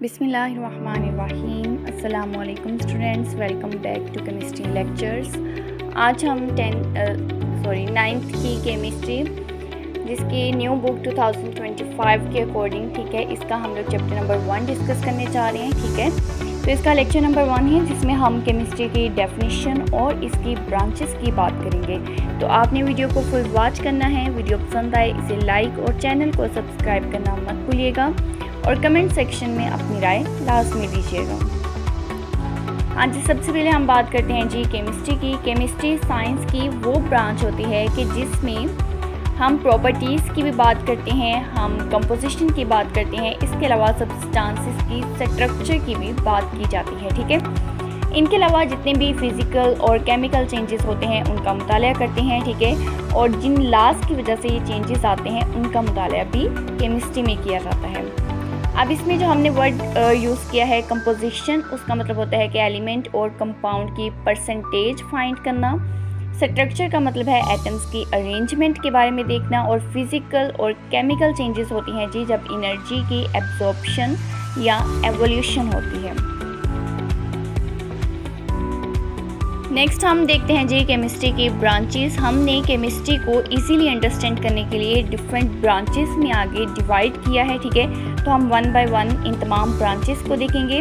बिस्मिल्लाहिर्रहमानिर्रहीम। अस्सलाम वालेकुम students, welcome back to chemistry lectures. आज हम 9th की केमिस्ट्री जिसकी न्यू बुक 2025 के अकॉर्डिंग, ठीक है, इसका हम लोग चैप्टर नंबर 1 डिस्कस करने जा रहे हैं। ठीक है, तो इसका लेक्चर नंबर 1 है जिसमें हम केमिस्ट्री की डेफिनेशन और इसकी ब्रांचेस की बात करेंगे। तो आपने वीडियो को फुल वॉच करना है। वीडियो पसंद आए इसे लाइक और चैनल को सब्सक्राइब करना मत भूलिएगा और कमेंट सेक्शन में अपनी राय लाजमी दीजिएगा। हाँ जी, सबसे पहले हम बात करते हैं जी केमिस्ट्री की। केमिस्ट्री साइंस की वो ब्रांच होती है कि जिसमें हम प्रॉपर्टीज़ की भी बात करते हैं, हम कंपोजिशन की बात करते हैं, इसके अलावा सब्सटेंसेस की स्ट्रक्चर की भी बात की जाती है। ठीक है, इनके अलावा जितने भी फिज़िकल और केमिकल चेंजेस होते हैं उनका मुताला करते हैं। ठीक है, और जिन लॉज की वजह से ये चेंजेस आते हैं उनका मुताला भी केमिस्ट्री में किया जाता है। अब इसमें जो हमने वर्ड यूज़ किया है कंपोजिशन, उसका मतलब होता है कि एलिमेंट और कंपाउंड की परसेंटेज फाइंड करना। स्ट्रक्चर का मतलब है एटम्स की अरेंजमेंट के बारे में देखना। और फिज़िकल और केमिकल चेंजेस होती हैं जी जब एनर्जी की एब्जॉर्प्शन या एवोल्यूशन होती है। नेक्स्ट हम देखते हैं जी केमिस्ट्री की ब्रांचेस। हमने केमिस्ट्री को इजीली अंडरस्टैंड करने के लिए डिफरेंट ब्रांचेस में आगे डिवाइड किया है। ठीक है, तो हम 1 बाय 1 इन तमाम ब्रांचेस को देखेंगे।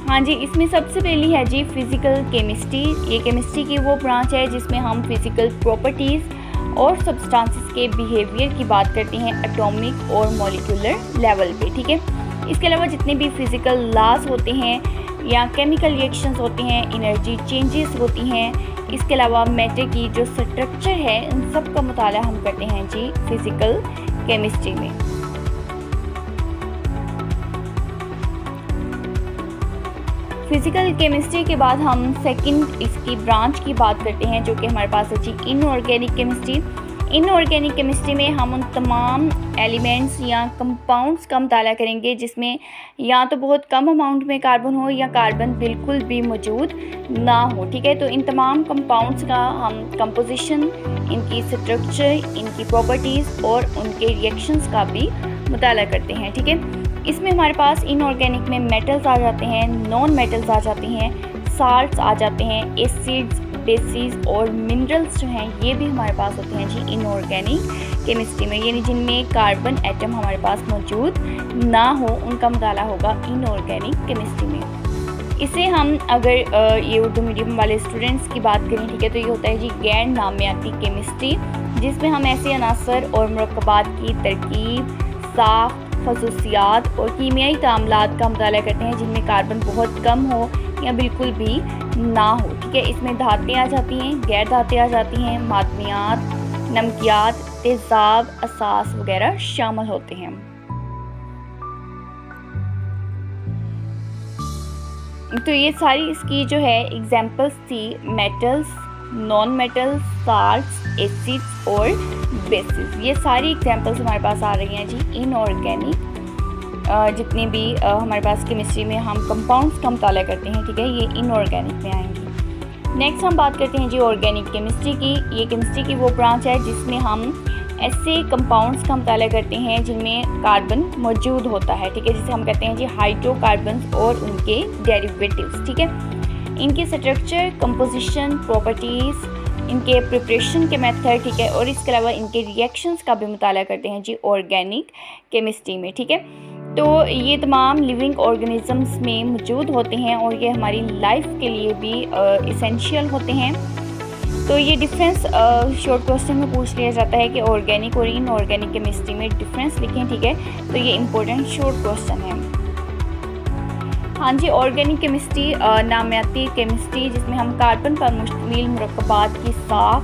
हाँ जी, इसमें सबसे पहली है जी फिज़िकल केमिस्ट्री। ये केमिस्ट्री की वो ब्रांच है जिसमें हम फिज़िकल प्रॉपर्टीज़ और सब्सटेंसेस के बिहेवियर की बात करते हैं एटॉमिक और मॉलिक्यूलर लेवल पे। ठीक है, इसके अलावा जितने भी फिज़िकल लॉज होते हैं या केमिकल रिएक्शंस होते हैं, एनर्जी चेंजेस होती हैं, इसके अलावा मैटर की जो स्ट्रक्चर है, इन सब का मुताला हम करते हैं जी फिज़िकल केमिस्ट्री में। फिज़िकल केमिस्ट्री के बाद हम सेकंड इसकी ब्रांच की बात करते हैं जो कि हमारे पास है जी इनऑर्गेनिक केमिस्ट्री। इनऑर्गेनिक केमिस्ट्री में हम उन तमाम एलिमेंट्स या कंपाउंड्स का मुताला करेंगे जिसमें या तो बहुत कम अमाउंट में कार्बन हो या कार्बन बिल्कुल भी मौजूद ना हो। ठीक है, तो इन तमाम कंपाउंड्स का हम कंपोजिशन, इनकी स्ट्रक्चर, इनकी प्रॉपर्टीज़ और उनके रिएक्शंस का भी मुताला करते हैं। ठीक है, इसमें हमारे पास इनऑर्गेनिक में मेटल्स आ जाते हैं, नॉन मेटल्स आ जाते हैं, साल्ट्स आ जाते हैं, एसिड्स, बेसिस और मिनरल्स जो हैं ये भी हमारे पास होते हैं जी इनऑर्गेनिक केमिस्ट्री में। यानी जिनमें कार्बन एटम हमारे पास मौजूद ना हो उनका मुताला होगा इनऑर्गेनिक केमिस्ट्री में। इसे हम अगर ये उर्दू मीडियम वाले स्टूडेंट्स की बात करें, ठीक है, तो ये होता है जी गैर नामियाती केमिस्ट्री जिसमें हम ऐसे अनासर और मरकबात की तरकीब, साख, खसूसियात और कीमियाई तामलात का मुताला करते हैं जिनमें कार्बन बहुत कम हो या बिल्कुल भी ना हो। ठीक है, इसमें धातें आ जाती हैं, गैर धातें आ जाती हैं, मादनियात, नमकियात, तेज़ाब, असास वगैरह शामिल होते हैं। तो ये सारी इसकी जो है एग्जाम्पल्स थी metals, non metals, salts, acids और बेसिस। ये सारी एग्जाम्पल्स हमारे पास आ रही हैं जी इनऑर्गेनिक जितने भी हमारे पास केमिस्ट्री में हम कंपाउंड्स का मुताला करते हैं। ठीक है, ये इनऑर्गेनिक में आएंगी। नेक्स्ट हम बात करते हैं जी ऑर्गेनिक केमिस्ट्री की। ये केमिस्ट्री की वो ब्रांच है जिसमें हम ऐसे कंपाउंड्स का मुताला करते हैं जिनमें कार्बन मौजूद होता है। ठीक है, जिसे हम कहते हैं जी हाइड्रोकार्बन्स और उनके डेरिवेटिव्स। ठीक है, इनकी स्ट्रक्चर, कंपोजिशन, प्रॉपर्टीज़, इनके प्रिपरेशन के मेथड, ठीक है, और इसके अलावा इनके रिएक्शंस का भी मुताला करते हैं जी ऑर्गेनिक केमिस्ट्री में। ठीक है, तो ये तमाम लिविंग ऑर्गेनिजम्स में मौजूद होते हैं और ये हमारी लाइफ के लिए भी इसेंशियल होते हैं। तो ये डिफरेंस शॉर्ट क्वेश्चन में पूछ लिया जाता है कि ऑर्गेनिक और इनऑर्गेनिक केमिस्ट्री में डिफरेंस लिखें। ठीक है, तो ये इम्पोर्टेंट शॉर्ट क्वेश्चन है। हाँ जी, ऑर्गेनिक केमिस्ट्री नामियाती केमिस्ट्री जिसमें हम कार्बन पर मुश्तमिल मरकबात की साख,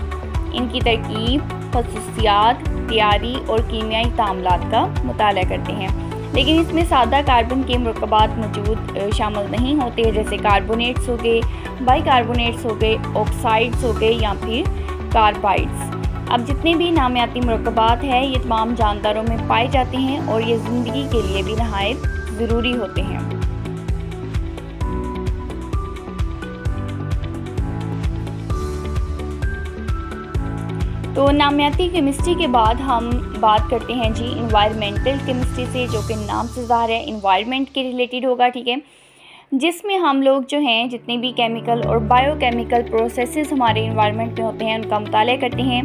इनकी तरकीब, खसूसियात, तैयारी और कीमियाई तामलात का मुताला करते हैं। लेकिन इसमें सादा कार्बन के मरकबात मौजूद शामिल नहीं होते, जैसे कार्बोनेट्स हो गए, बाइकार्बोनेट्स हो गए, ऑक्साइड्स हो गए या फिर कार्बाइड्स। अब जितने भी नामियाती मरकबात हैं ये तमाम जानदारों में पाए जाते हैं और ये ज़िंदगी के लिए भी नहायत ज़रूरी होते हैं। तो नामियाती केमिस्ट्री के बाद हम बात करते हैं जी इन्वायरमेंटल केमिस्ट्री से, जो कि नाम से ज़ाहिर है इन्वायरमेंट के रिलेटेड होगा, ठीक है, जिसमें हम लोग जो हैं जितने भी केमिकल और बायोकेमिकल प्रोसेसेस हमारे इन्वायरमेंट में होते हैं उनका मुताला करते हैं।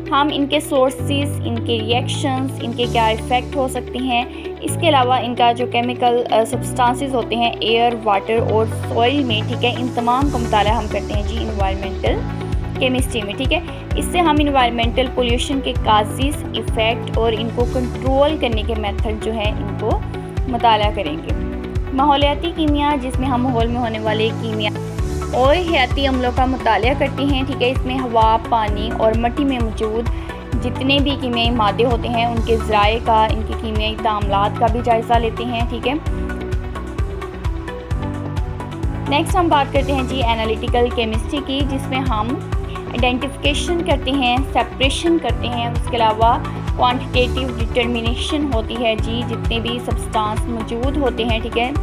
हम इनके सोर्सेस, इनके रिएक्शंस, इनके क्या इफ़ेक्ट हो सकते हैं, इसके अलावा इनका जो केमिकल सब्सटेंसेस होते हैं एयर, वाटर और सॉइल में, ठीक है, इन तमाम का मुताला हम करते हैं जी इन्वायरमेंटल केमिस्ट्री में, ठीक है। इससे हम इन्वायरमेंटल पोल्यूशन के काजेस, इफ़ेक्ट और इनको कंट्रोल करने के मेथड जो है इनको मुताला करेंगे। माहौलियाती कीमिया, जिसमें हम माहौल में होने वाले कीमिया और हयाती अम्लों का मुताला करते हैं, ठीक है। इसमें हवा, पानी और मिट्टी में मौजूद जितने भी कीमियाई मादे होते हैं उनके ज़राए का, इनके कीमियाई तामलात का भी जायज़ा लेते हैं, ठीक है। नेक्स्ट हम बात करते हैं जी एनालिटिकल केमिस्ट्री की, जिसमें हम आइडेंटिफिकेशन करते हैं, सेपरेशन करते हैं, उसके अलावा क्वांटिटेटिव डिटर्मिनेशन होती है जी, जितने भी सब्सटेंस मौजूद होते हैं, ठीक है,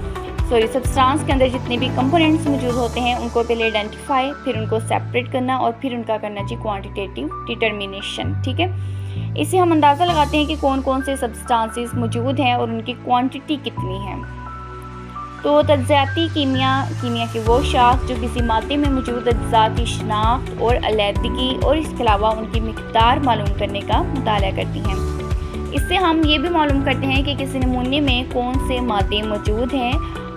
सब्सटेंस के अंदर जितने भी कंपोनेंट्स मौजूद होते हैं उनको पहले आइडेंटिफाई, फिर उनको सेपरेट करना और फिर उनका करना जी क्वांटिटेटिव डिटर्मिनेशन, ठीक है। इससे हम अंदाज़ा लगाते हैं कि कौन कौन से सब्सटेंसेस मौजूद हैं और उनकी क्वांटिटी कितनी है। तो तज्ज़ियाती कीमिया की वो शाख जो किसी मादे में मौजूद अज्जा की शनाख्त और अलैदगी और इसके अलावा उनकी मिक़दार मालूम करने का मुताला करती हैं। इससे हम ये भी मालूम करते हैं कि किसी नमूने में कौन से मादे मौजूद हैं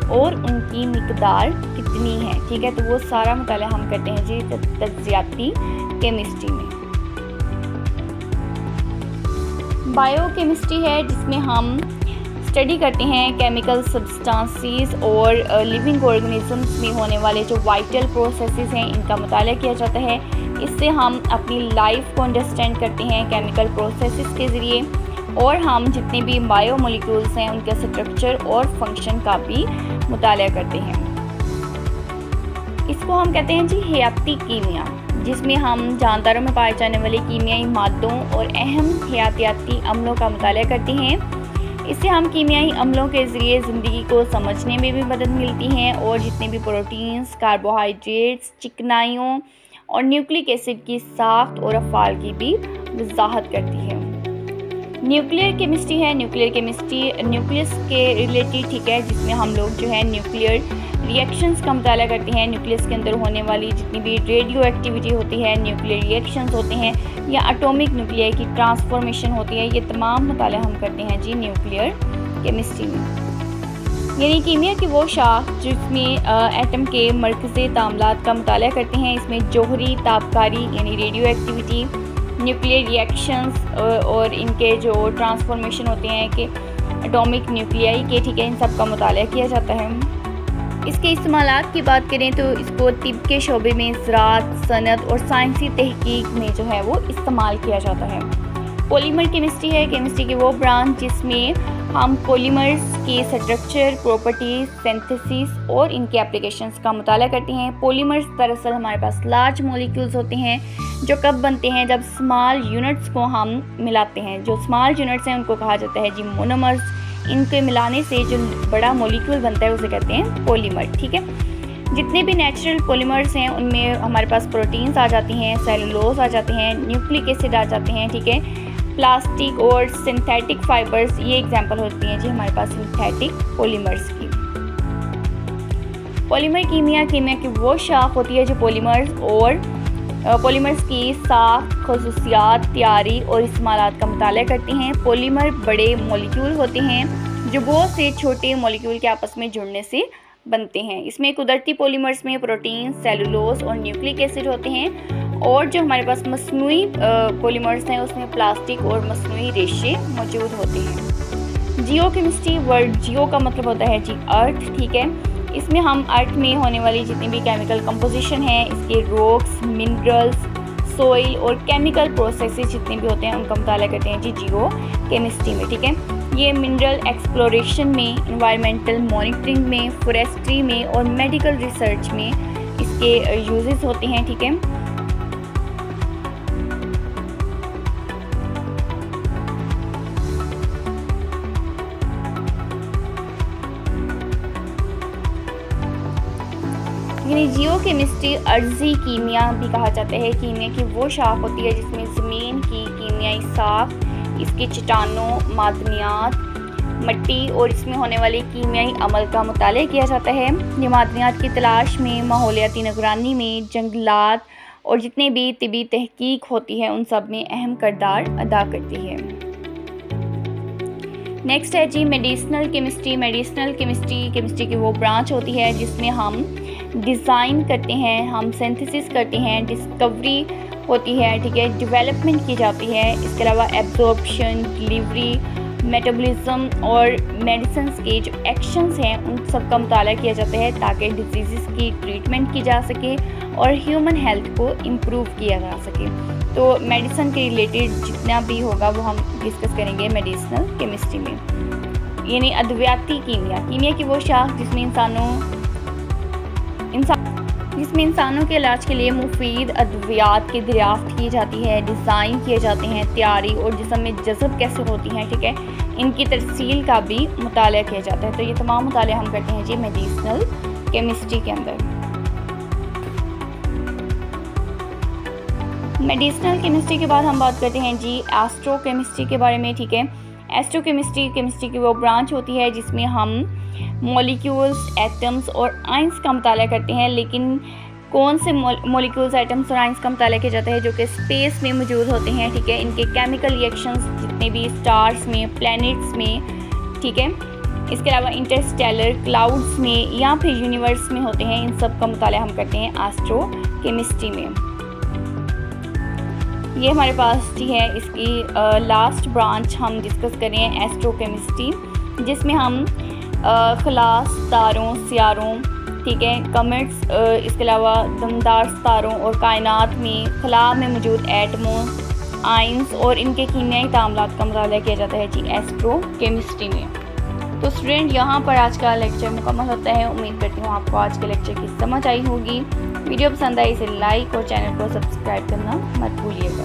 और उनकी मिक़दार कितनी है, ठीक है। तो वो सारा मुताला हम करते हैं जी तज्ज़ियाती केमिस्ट्री में। बायोकेमिस्ट्री है, जिसमें हम स्टडी करते हैं केमिकल सब्सटेंसेस और लिविंग ऑर्गेनिजम्स में होने वाले जो वाइटल प्रोसेसेस हैं इनका मुताला किया जाता है। इससे हम अपनी लाइफ को अंडरस्टैंड करते हैं केमिकल प्रोसेसेस के ज़रिए, और हम जितने भी बायोमोलिक्यूल्स हैं उनके स्ट्रक्चर और फंक्शन का भी मुताला करते हैं। इसको हम कहते हैं जी हयाती कीमिया, जिसमें हम जानदारों में पाए जाने वाले कीमियाई मादों और अहम हयातियाती अम्लों का मुताला करते हैं। इससे हम कीमियाई अम्लों के ज़रिए ज़िंदगी को समझने में भी मदद मिलती है और जितने भी प्रोटीन्स, कार्बोहाइड्रेट्स, चिकनाइयों और न्यूक्लिक एसिड की साख्त और अफ़ाल की भी वजाहत करती है। न्यूक्लियर केमिस्ट्री है, न्यूक्लियर केमिस्ट्री न्यूक्लियस के रिलेटेड, ठीक है, जिसमें हम लोग जो है न्यूक्लियर रिएक्शंस का मुताला करते हैं। न्यूक्लियस के अंदर होने वाली जितनी भी रेडियो एक्टिविटी होती है, न्यूक्लियर रिएक्शंस होते हैं या एटॉमिक न्यूक्लियाई की ट्रांसफॉर्मेशन होती है, ये तमाम मुताला हम करते हैं जी न्यूक्लियर केमिस्ट्री में। यानी कीमिया की वो शाख जिसमें एटम के मरकज़ी तामलात का मुताला करते हैं। इसमें जौहरी तापकारी यानी रेडियो एक्टिविटी, न्यूक्लियर रिएक्शंस और इनके जो ट्रांसफॉर्मेशन होते हैं कि एटॉमिक न्यूक्लियाई के, ठीक है, इन सब का मुताला किया जाता है। इसके इस्तेमालात की बात करें तो इसको तिब के शोबे में, ज़राअत, सनत और साइंसी तहकीक में जो है वो इस्तेमाल किया जाता है। पॉलीमर केमिस्ट्री है, केमिस्ट्री की वो ब्रांच जिसमें हम पॉलीमर्स के स्ट्रक्चर, प्रॉपर्टीज, सिंथेसिस और इनके एप्लीकेशंस का मुताला करते हैं। पॉलीमर्स दरअसल हमारे पास लार्ज मॉलिक्यूल्स होते हैं जो कब बनते हैं, जब स्मॉल यूनिट्स को हम मिलाते हैं। जो स्मॉल यूनिट्स हैं उनको कहा जाता है जी मोनोमर्स। इनके मिलाने से जो बड़ा मॉलिक्यूल बनता है उसे कहते हैं पॉलीमर, ठीक है। जितने भी नेचुरल पॉलीमर्स हैं उनमें हमारे पास प्रोटीन्स आ जाती हैं, सेलुलोज आ जाते हैं, न्यूक्लिक एसिड आ जाते हैं, ठीक है। प्लास्टिक और सिंथेटिक फाइबर्स ये एग्जांपल होती हैं जी हमारे पास सिंथेटिक पॉलीमर्स की। पॉलीमर कीमिया की वो शाख होती है जो पॉलीमर्स की साख, खसूसियात, तैयारी और इस्तेमालात का मुताला करती हैं। पॉलीमर बड़े मॉलिक्यूल होते हैं जो बहुत से छोटे मॉलिक्यूल के आपस में जुड़ने से बनते हैं। इसमें कुदरती पॉलीमर्स में प्रोटीन, सेलुलोज और न्यूक्लिक एसिड होते हैं, और जो हमारे पास मस्नूई पॉलीमर्स हैं उसमें प्लास्टिक और मस्नूई रेशे मौजूद होते हैं। जियो केमिस्ट्री, वर्ड जियो का मतलब होता है जी अर्थ, ठीक है। इसमें हम अर्थ में होने वाली जितनी भी केमिकल कंपोजिशन है, इसके रॉक्स, मिनरल्स, सॉइल और केमिकल प्रोसेसेस जितने भी होते हैं उनका मुताला करते हैं जी जियो केमिस्ट्री में, ठीक है। ये मिनरल एक्सप्लोरेशन में, इन्वायरमेंटल मॉनिटरिंग में, फॉरेस्ट्री में और मेडिकल रिसर्च में इसके यूजेस होते हैं, ठीक है। यानी जियो केमिस्ट्री अर्जी कीमिया भी कहा जाता है। कीमिया की वो शाख होती है जिसमें ज़मीन, पानी साफ, इसके चट्टानों, मादनियात, मिट्टी और इसमें होने वाले कीमियाई अमल का मुताला किया जाता है। ये मादनियात की तलाश में, माहौलियाती निगरानी में, जंगलात और जितने भी तिबी तहकीक होती है उन सब में अहम किरदार अदा करती है। नेक्स्ट है जी मेडिसिनल केमिस्ट्री। मेडिसिनल केमिस्ट्री की वो ब्रांच होती है जिसमें हम डिज़ाइन करते हैं, हम सिंथेसिस करते हैं, डिस्कवरी होती है, ठीक है, डेवलपमेंट की जाती है। इसके अलावा एब्जॉर्प्शन, डिलीवरी, मेटाबॉलिज्म और मेडिसिन के जो एक्शंस हैं उन सब का मुताला किया जाता है ताकि डिजीज़ की ट्रीटमेंट की जा सके और ह्यूमन हेल्थ को इम्प्रूव किया जा सके। तो मेडिसिन के रिलेटेड जितना भी होगा वो हम डिस्कस करेंगे मेडिसिनल केमिस्ट्री में, यानी अद्वियाती कीमिया की वो शाख जिसमें इंसानों के इलाज के लिए मुफीद अद्वियात की दरियाफ्त की जाती है, डिज़ाइन किए जाते हैं, तैयारी और जिस्म में जज़ब कैसे होती हैं, ठीक है, इनकी तरसील का भी मुताला किया जाता है। तो ये तमाम मुताले हम करते हैं जी मेडिसिनल केमिस्ट्री के अंदर। मेडिसिनल केमिस्ट्री के बाद हम बात करते हैं जी एस्ट्रोकेमिस्ट्री के बारे में, ठीक है। एस्ट्रोकेमिस्ट्री की वो ब्रांच होती है जिसमें हम मॉलिक्यूल्स, एटम्स और आइंस का मुताला करते हैं। लेकिन कौन से मॉलिक्यूल्स, एटम्स और आइंस का मुताला किया जाता है जो कि स्पेस में मौजूद होते हैं, ठीक है, इनके केमिकल रिएक्शंस जितने भी स्टार्स में, प्लैनेट्स में, ठीक है, इसके अलावा इंटरस्टेलर क्लाउड्स में या फिर यूनिवर्स में होते हैं, इन सब का मुताला हम करते हैं एस्ट्रोकेमिस्ट्री में। ये हमारे पास जी है इसकी लास्ट ब्रांच हम डिस्कस कर रहे हैं एस्ट्रोकेमिस्ट्री, जिसमें हम खलास, तारों, सियारों, ठीक है, कमेट्स, इसके अलावा दमदार तारों और कायनात में खला में मौजूद एटमों, आइंस और इनके कीमियाई तामलात का मुताला किया जाता है जी एस्ट्रोकेमिस्ट्री में। तो स्टूडेंट यहाँ पर आज का लेक्चर मुकम्मल होता है। उम्मीद करती हूँ आपको आज के लेक्चर की समझ आई होगी। वीडियो पसंद आई इसे लाइक और चैनल को सब्सक्राइब करना मत भूलिएगा।